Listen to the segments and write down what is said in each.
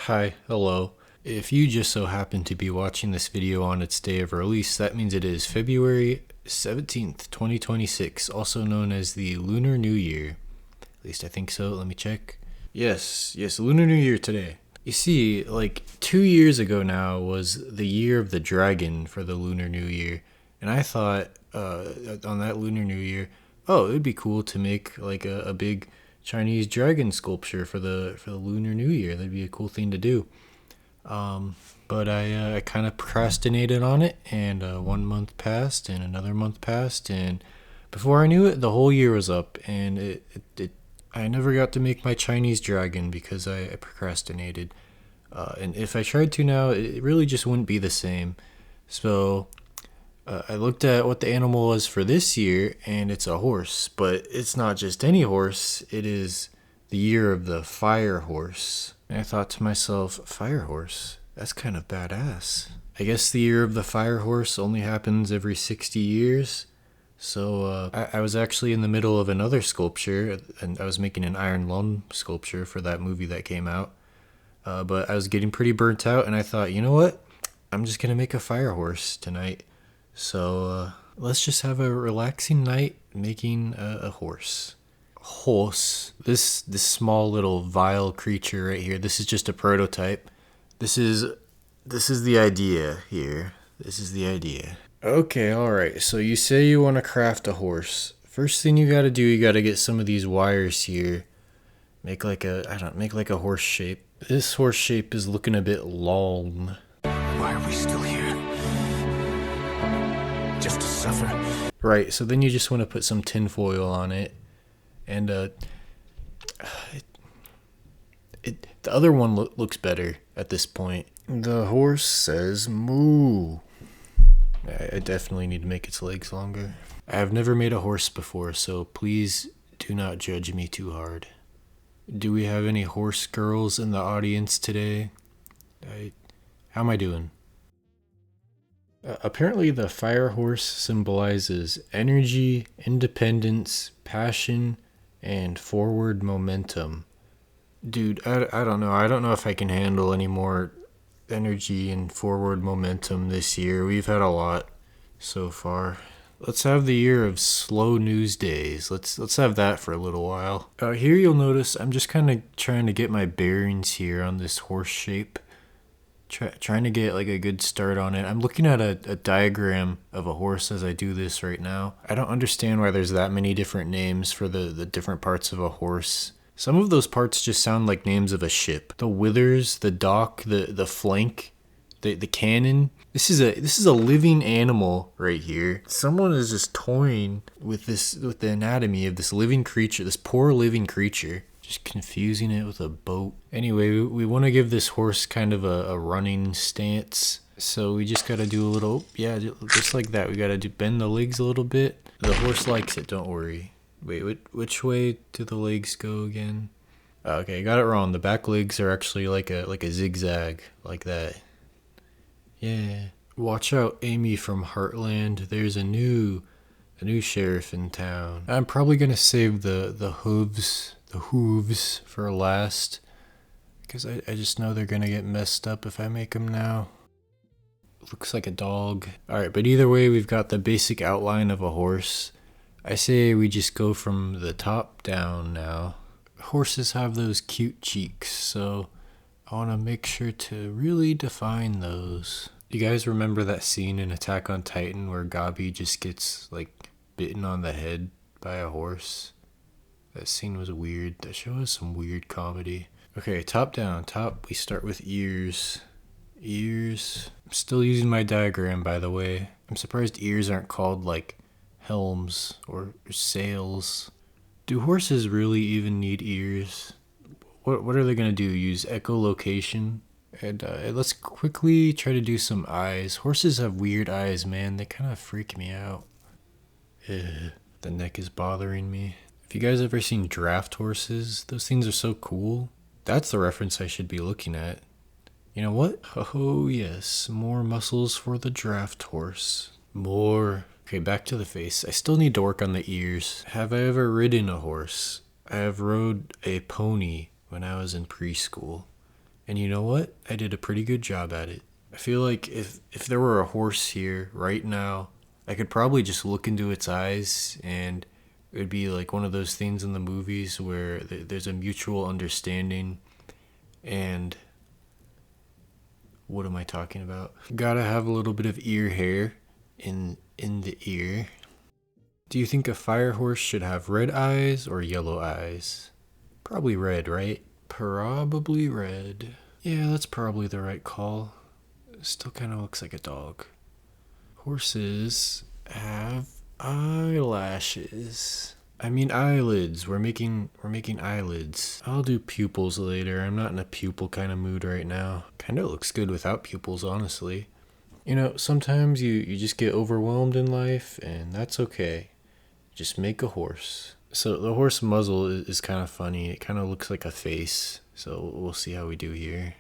Hi, hello. If you just so happen to be watching this video on its day of release, that means it is February 17th, 2026, also known as the Lunar New Year. At least I think so. Let me check. Yes, Lunar New Year today. You see, like 2 years ago now was the year of the dragon for the Lunar New Year. And I thought on that Lunar New Year, oh, it would be cool to make like a big Chinese dragon sculpture for the Lunar New Year. That'd be a cool thing to do. But I kind of procrastinated on it, and 1 month passed, and another month passed, and before I knew it, the whole year was up, and I never got to make my Chinese dragon because I procrastinated. And if I tried to now, it really just wouldn't be the same. So I looked at what the animal was for this year, and it's a horse. But it's not just any horse, it is the year of the fire horse. And I thought to myself, fire horse? That's kind of badass. I guess the year of the fire horse only happens every 60 years. So I was actually in the middle of another sculpture, and I was making an iron lung sculpture for that movie that came out. But I was getting pretty burnt out, and I thought, you know what? I'm just going to make a fire horse tonight. So let's just have a relaxing night making a horse. This small little vile creature right here. This is just a prototype. This is the idea here. This is the idea. Okay, all right. So you say you want to craft a horse. First thing you got to do, you got to get some of these wires here. Make like a horse shape. This horse shape is looking a bit long. Why are we still here? Just to suffer? Right, so then you just want to put some tinfoil on it. And the other one looks better at this point. The horse says moo. I definitely need to make its legs longer. I have never made a horse before, so please do not judge me too hard. Do we have any horse girls in the audience today? How am I doing? Apparently the fire horse symbolizes energy, independence, passion, and forward momentum. Dude, I don't know. I don't know if I can handle any more energy and forward momentum this year. We've had a lot so far. Let's have the year of slow news days. Let's have that for a little while. Here you'll notice I'm just kind of trying to get my bearings here on this horse shape. Trying to get like a good start on it. I'm looking at a diagram of a horse as I do this right now. I don't understand why there's that many different names for the different parts of a horse. Some of those parts just sound like names of a ship. The withers, the dock, the flank, the cannon. This is a living animal right here. Someone is just toying with the anatomy of this living creature, this poor living creature. Just confusing it with a boat. Anyway, we want to give this horse kind of a running stance. So we just got to do a little, just like that. We got to bend the legs a little bit. The horse likes it, don't worry. Wait, which way do the legs go again? Okay, I got it wrong. The back legs are actually like a zigzag, like that. Yeah. Watch out, Amy from Heartland. There's a new sheriff in town. I'm probably gonna save the hooves for last, because I just know they're gonna get messed up if I make them now. Looks like a dog. Alright, but either way, we've got the basic outline of a horse. I say we just go from the top down now. Horses have those cute cheeks, so I want to make sure to really define those. You guys remember that scene in Attack on Titan where Gabi just gets like bitten on the head by a horse? That scene was weird. That show has some weird comedy. Okay, top down. Top, we start with ears. Ears. I'm still using my diagram, by the way. I'm surprised ears aren't called like helms or sails. Do horses really even need ears? What are they gonna do? Use echolocation? And let's quickly try to do some eyes. Horses have weird eyes, man. They kind of freak me out. Ugh. The neck is bothering me. Have you guys ever seen draft horses? Those things are so cool. That's the reference I should be looking at. You know what? Oh yes, more muscles for the draft horse. More. Okay, back to the face. I still need to work on the ears. Have I ever ridden a horse? I have rode a pony when I was in preschool. And you know what? I did a pretty good job at it. I feel like if there were a horse here right now, I could probably just look into its eyes and it would be like one of those things in the movies where there's a mutual understanding and what am I talking about? Gotta have a little bit of ear hair in the ear. Do you think a fire horse should have red eyes or yellow eyes? Probably red, right? Probably red. Yeah, that's probably the right call. Still kind of looks like a dog. Horses have eyelashes. I mean eyelids. We're making eyelids. I'll do pupils later. I'm not in a pupil kind of mood right now. Kind of looks good without pupils, honestly. You know, sometimes you just get overwhelmed in life, and that's okay. Just make a horse. So the horse muzzle is kind of funny. It kind of looks like a face. So we'll see how we do here.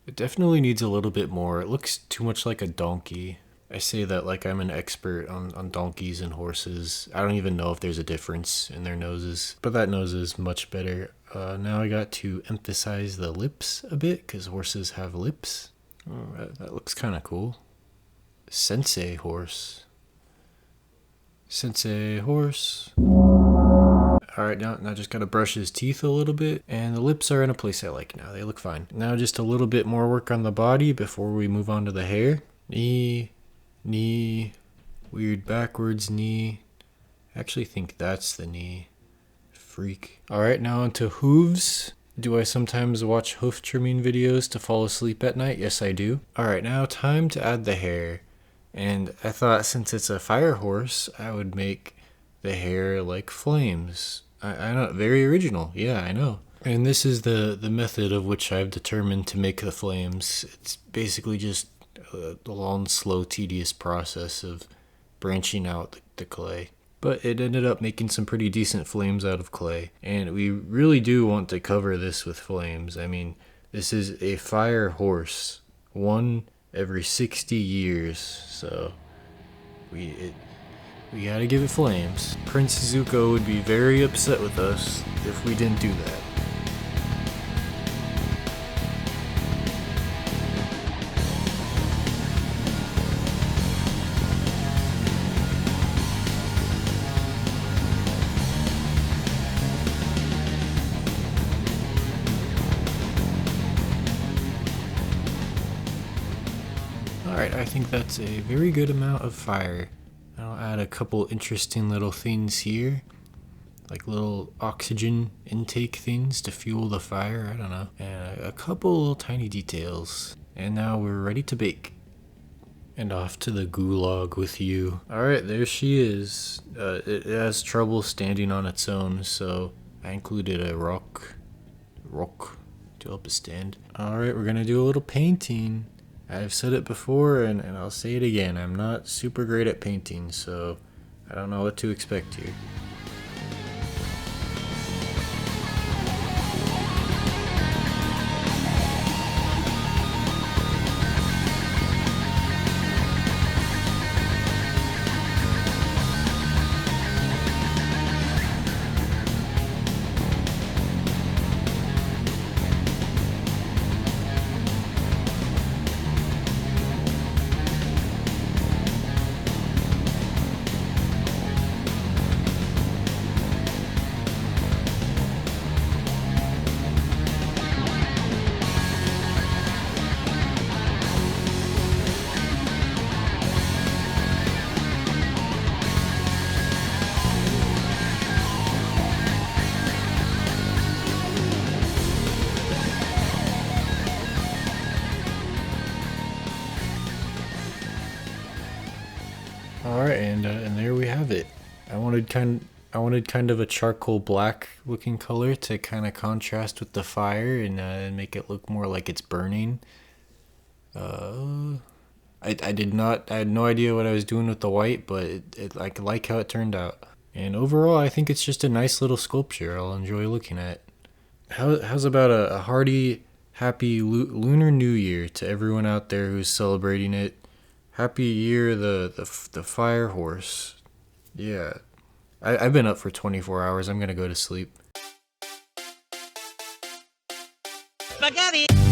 It definitely needs a little bit more. It looks too much like a donkey. I say that like I'm an expert on donkeys and horses. I don't even know if there's a difference in their noses, but that nose is much better. Now I got to emphasize the lips a bit because horses have lips. Oh, that looks kind of cool. Sensei horse. Sensei horse. Alright, now just gotta brush his teeth a little bit. And the lips are in a place I like now. They look fine. Now just a little bit more work on the body before we move on to the hair. Knee, weird backwards knee. I actually think that's the knee. Freak. Alright, now onto hooves. Do I sometimes watch hoof trimming videos to fall asleep at night? Yes, I do. Alright, now time to add the hair. And I thought since it's a fire horse, I would make the hair like flames. I know, very original. Yeah, I know. And this is the method of which I've determined to make the flames. It's basically just a long, slow, tedious process of branching out the clay. But it ended up making some pretty decent flames out of clay. And we really do want to cover this with flames. I mean, this is a fire horse. One every 60 years. So we gotta give it flames. Prince Zuko would be very upset with us if we didn't do that. Alright, I think that's a very good amount of fire. I'll add a couple interesting little things here, like little oxygen intake things to fuel the fire, I don't know, and a couple little tiny details. And now we're ready to bake. And off to the gulag with you. Alright, there she is. It has trouble standing on its own, so I included a rock to help it stand. Alright, we're gonna do a little painting. I've said it before and I'll say it again. I'm not super great at painting, so I don't know what to expect here. Alright, and there we have it. I wanted kind of a charcoal black looking color to kind of contrast with the fire and make it look more like it's burning. I had no idea what I was doing with the white, but I like how it turned out. And overall, I think it's just a nice little sculpture I'll enjoy looking at. How's about a hearty, happy Lunar New Year to everyone out there who's celebrating it? Happy year, the fire horse. Yeah. I've been up for 24 hours. I'm gonna go to sleep. spaghetti.